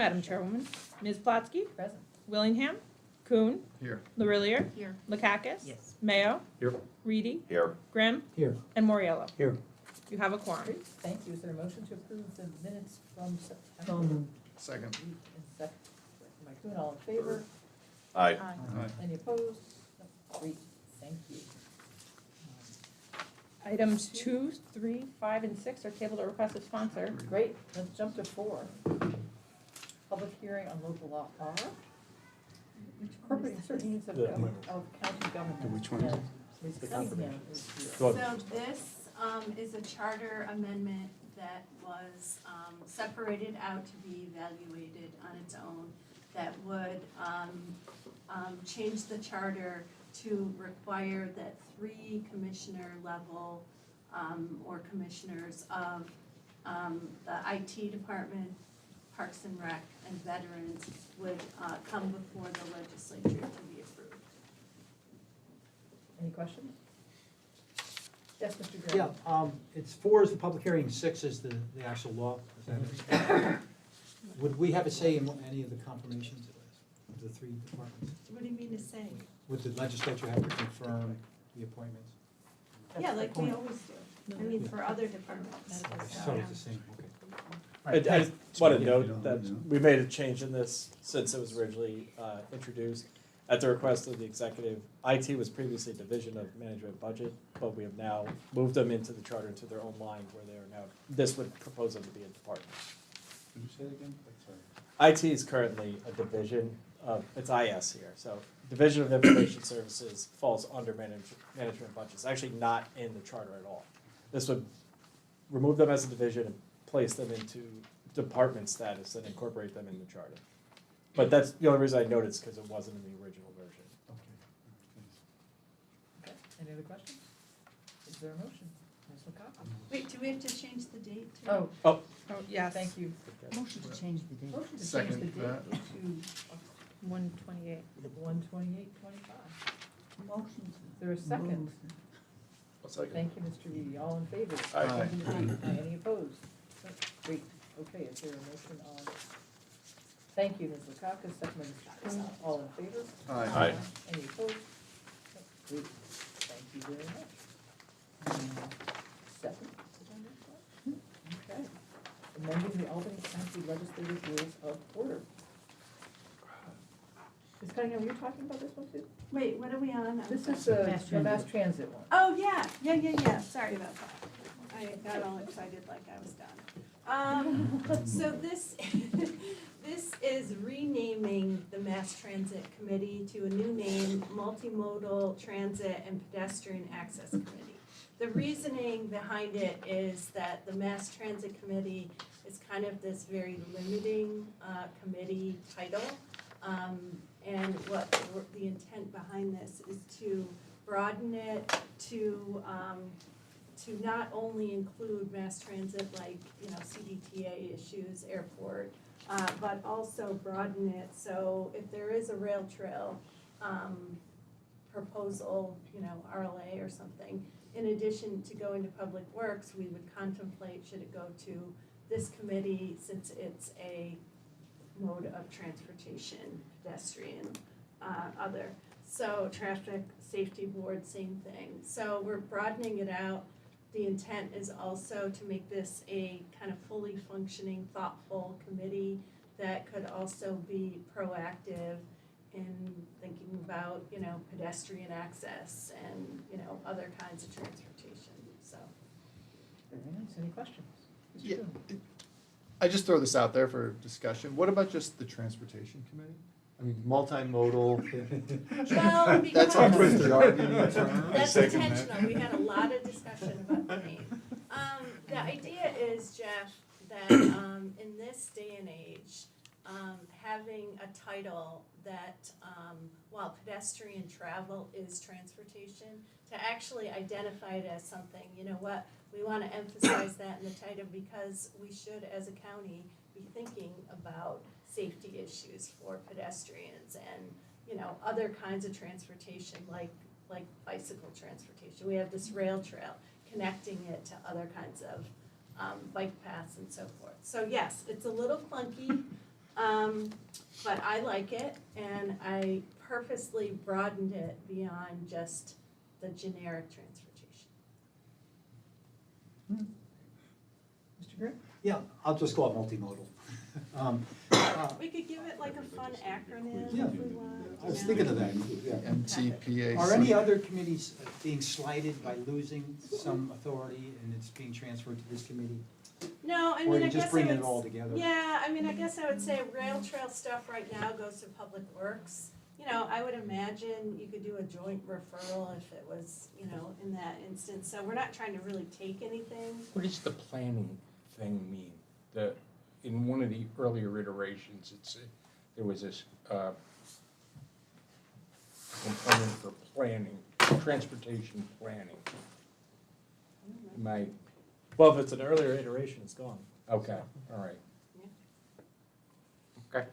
Madam Chairwoman. Ms. Platsky? Present. Willingham? Kuhn? Here. Larillier? Here. Lakakis? Yes. Mayo? Here. Reedy? Here. Grimm? Here. And Moriello. Here. You have a quorum. Great, thank you. Is there a motion to approve the minutes from So September? moved. Second. And second, Mike Kuhn, all in favor? Aye. Aye. Any opposed? No. Great, thank you. Items 2, 3, 5, and 6 are tabled to request a sponsor. Great, let's jump to 4. Public hearing on local law R. Incorporating certain units of county government. Which one is it? Ms. The Cunningham is here. Go So this is a charter amendment that was separated out to be evaluated on its own that would change the charter to require that 3 commissioner level or commissioners of the IT department, Parks and Rec, and Veterans would come before the legislature to be approved. Any questions? Yes, Mr. Graham. Yeah, it's 4 is the public hearing, 6 is the actual law. Is that it? Would we have a say in any of the confirmations of the 3 departments? What do you mean to say? Would the legislature have to confirm the appointments? That's Yeah, the like we point. always do. I mean, for other departments. So it's the same, okay. I want to note that we made a change in this since it was originally introduced. At the request of the executive, IT was previously a division of management budget, but we have now moved them into the charter, into their own line where they are now, this would propose them to be a department. Can you say it again? Sorry. IT is currently a division of, it's IS here, so Division of Information Services falls under management budget. It's actually not in the charter at all. This would remove them as a division and place them into department status and incorporate them in the charter. But that's the only reason I noticed, because it wasn't in the original version. Okay, any other questions? Is there a motion? Ms. McCoskey? Wait, do we have to change the date too? Oh, Oh, yes. thank you. Motion to change the date. Motion to change Second the date that. to 128. 1/28/25. Motion. Is there a second? Second. Thank you, Mr. Reedy. All in favor? Aye. Any opposed? Great, okay, is there a motion on? Thank you, Ms. Lakakis, second by Mr. Kuhn. All in favor? Aye. Any opposed? Great, thank you very much. 7 is on this one? Okay. Amending the Albany County Legislative Rules of Order. Ms. Cunningham, you're talking about this one too? Wait, what are we on? This is the mass transit one. Oh, yeah, sorry about that. I got all excited like I was done. So this, this is renaming the Mass Transit Committee to a new name, Multimodal Transit and Pedestrian Access Committee. The reasoning behind it is that the Mass Transit Committee is kind of this very limiting committee title. And what the intent behind this is to broaden it to not only include mass transit like, CDTA issues, airport, but also broaden it so if there is a rail trail proposal, RLA or something, in addition to going to Public Works, we would contemplate should it go to this committee since it's a mode of transportation, pedestrian, other. So traffic safety board, same thing. So we're broadening it out. The intent is also to make this a kind of fully functioning, thoughtful committee that could also be proactive in thinking about, pedestrian access and, other kinds of transportation, so. Very nice, any questions? Mr. Yeah. Kuhn? I just throw this out there for discussion. What about just the transportation committee? I mean, multimodal. Well, That's a because jargony term. that's intentional, we had a lot of discussion about the name. The idea is, Jeff, that in this day and age, having a title that, while pedestrian travel is transportation, to actually identify it as something, we want to emphasize that in the title because we should, as a county, be thinking about safety issues for pedestrians and, other kinds of transportation like bicycle transportation. We have this rail trail connecting it to other kinds of bike paths and so forth. So yes, it's a little clunky, But I like it, and I purposely broadened it beyond just the generic transportation. Mr. Grant? Yeah, I'll just call it multimodal. We could give it like a fun acronym Yeah. if we want. I was you know. thinking of that, yeah. MTPAC. Are any other committees being slighted by losing some authority and it's being transferred to this committee? No, I Or mean, you I just guess I bringing would, it all together? yeah, I mean, I guess I would say rail trail stuff right now goes to Public Works. You know, I would imagine you could do a joint referral if it was, you know, in that instance. So we're not trying to really take anything. What does the planning thing mean? In one of the earlier iterations, there was this component for planning, transportation planning. Am I, Well, if it's an earlier iteration, it's gone. okay, all right. Okay.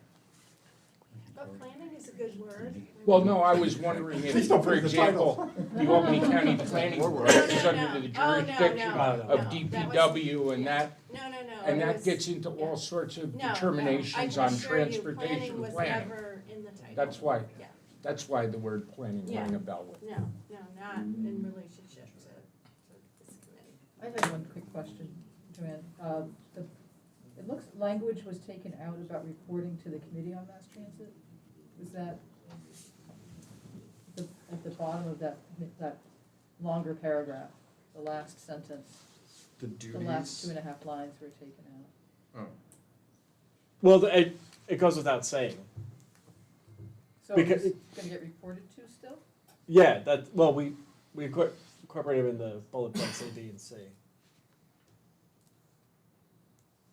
But planning is a good word. Well, no, I was wondering if, for example, the Albany County Planning Board is under the jurisdiction of DPW and that, No, and it that was- gets into yeah. all sorts of No, determinations I on can assure you, transportation planning was planning. never in the title. That's Yeah. why the word planning Yeah. rang a bell with me. No, not in relationship to this committee. I have one quick question, Joanne. It looks language was taken out about reporting to the Committee on Mass Transit. Was that at the bottom of that longer paragraph, the last sentence, The the last duties. 2.5 lines were taken out? Oh, Well, it goes without saying. So Because- it's gonna get reported to still? Yeah, we incorporated them in the bullet points A, B, and C.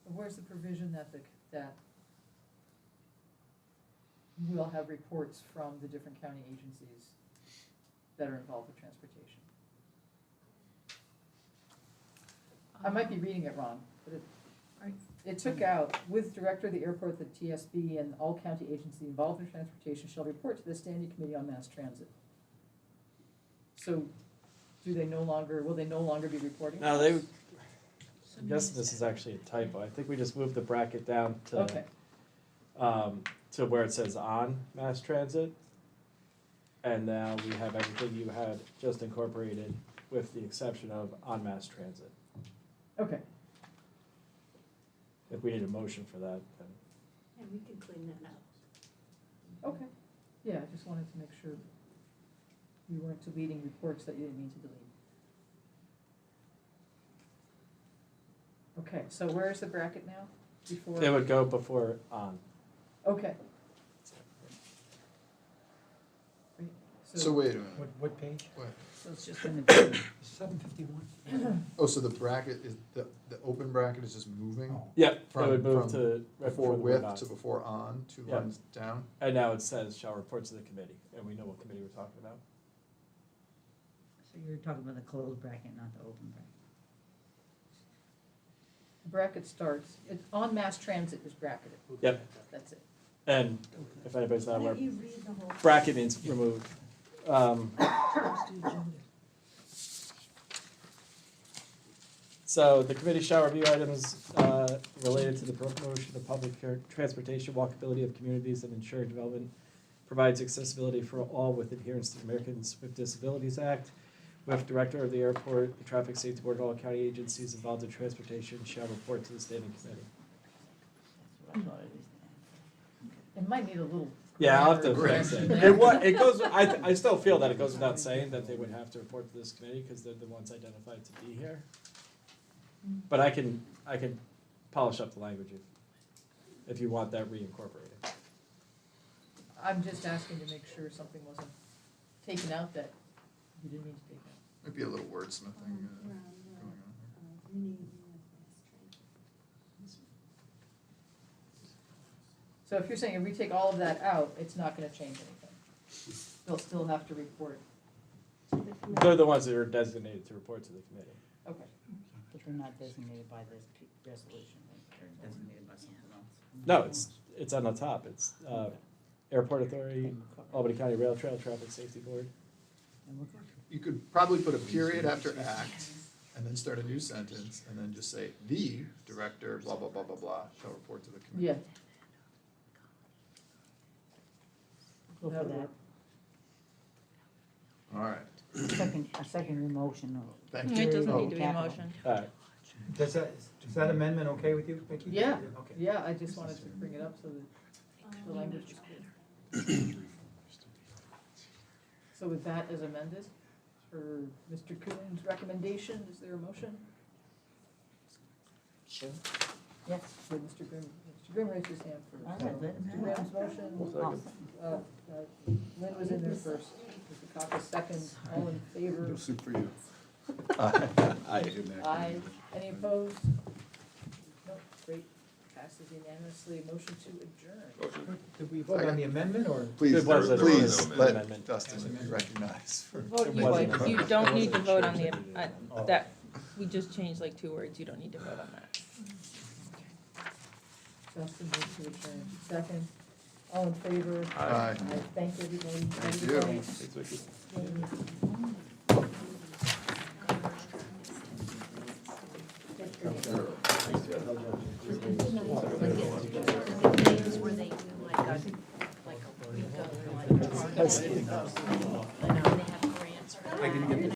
Where's the provision that we'll have reports from the different county agencies that are involved with transportation? I might be reading it wrong, but it took out, with director of the airport, the TSB, and all county agencies involved in transportation shall report to the Standing Committee on Mass Transit. So, will they no longer be reporting? No, they, I guess this is actually a typo. I think we just moved the bracket down Okay, to where it says on mass transit. And now we have everything you had just incorporated with the exception of on mass transit. okay. If we need a motion for that, then. Yeah, we can clean that up. Okay, yeah, I just wanted to make sure we weren't deleting reports that you didn't mean to delete. Okay, so where's the bracket now? Before? It would go before on. Okay. Great. so wait a minute. What page? What? So it's just in the, 751? Oh, so the bracket is, the open bracket is just moving Oh. Yep, it From- would move from to right before before the word with on. to before on, 2 Yeah. lines down? And now it says shall report to the committee, and we know what committee we're talking about. so you're talking about the closed bracket, not the open bracket. The bracket starts, on mass transit is bracketed, Yep, that's it. and if anybody's not Why aware, don't you read the whole? bracket means removed. So the committee shall review items related to the promotion of public transportation, walkability of communities, and ensure development provides accessibility for all with adherence to the Americans with Disabilities Act. With director of the airport, the traffic safety board, and all county agencies involved in transportation shall report to the standing committee. That's what I thought it is. It might need a little. Yeah, I'll have to grammar fix it. correction. It goes, I still feel that it goes without saying that they would have to report to this committee because they're the ones identified to be here. But I can polish up the language if you want that reincorporated. I'm just asking to make sure something wasn't taken out that you didn't mean to take out. Might be a little wordsmithing going on here. So if you're saying if we take all of that out, it's not gonna change anything? They'll still have to report, They're the ones that are designated to report to the committee. okay. But they're not designated by this resolution, they're designated by something else. No, it's on the top. It's Airport Authority, Albany County Rail Trail Traffic Safety Board. And we're- You could probably put a period after act, and then start a new sentence, and then just say, the director, blah, blah, blah, blah, blah, shall report to the committee. Yeah, Go for that. All right, A second your motion. thank It you. doesn't Oh, need to be a motion. All right. Is that amendment okay with you, Vicki? Yeah. Okay. Yeah, I just wanted to bring it up so that the language is clear. So with that as amended, for Mr. Coon's recommendation, is there a motion? Sure. Yes. For Mr. Grimm, Mr. Grimm raised his hand first. All So right, let him Mr. have Grimm's it. motion, Lynn was in there first, Mr. Cocker second, all in favor? No soup for you. Aye. Any opposed? No, great, passes unanimously, motion to adjourn. Did we vote on the amendment, or? Please, It was a- please an let amendment. Dustin be recognized. for- Vote It you wasn't like. a- You don't need to vote on the, Oh. that, we just changed like 2 words, you don't need to vote on that. Justin moves to adjourn, second, all in favor? Aye. Thank everybody. Thank Have a you. good night. Thanks, Vicki. Things where they do like a week of like. I see. I know, they have grants or.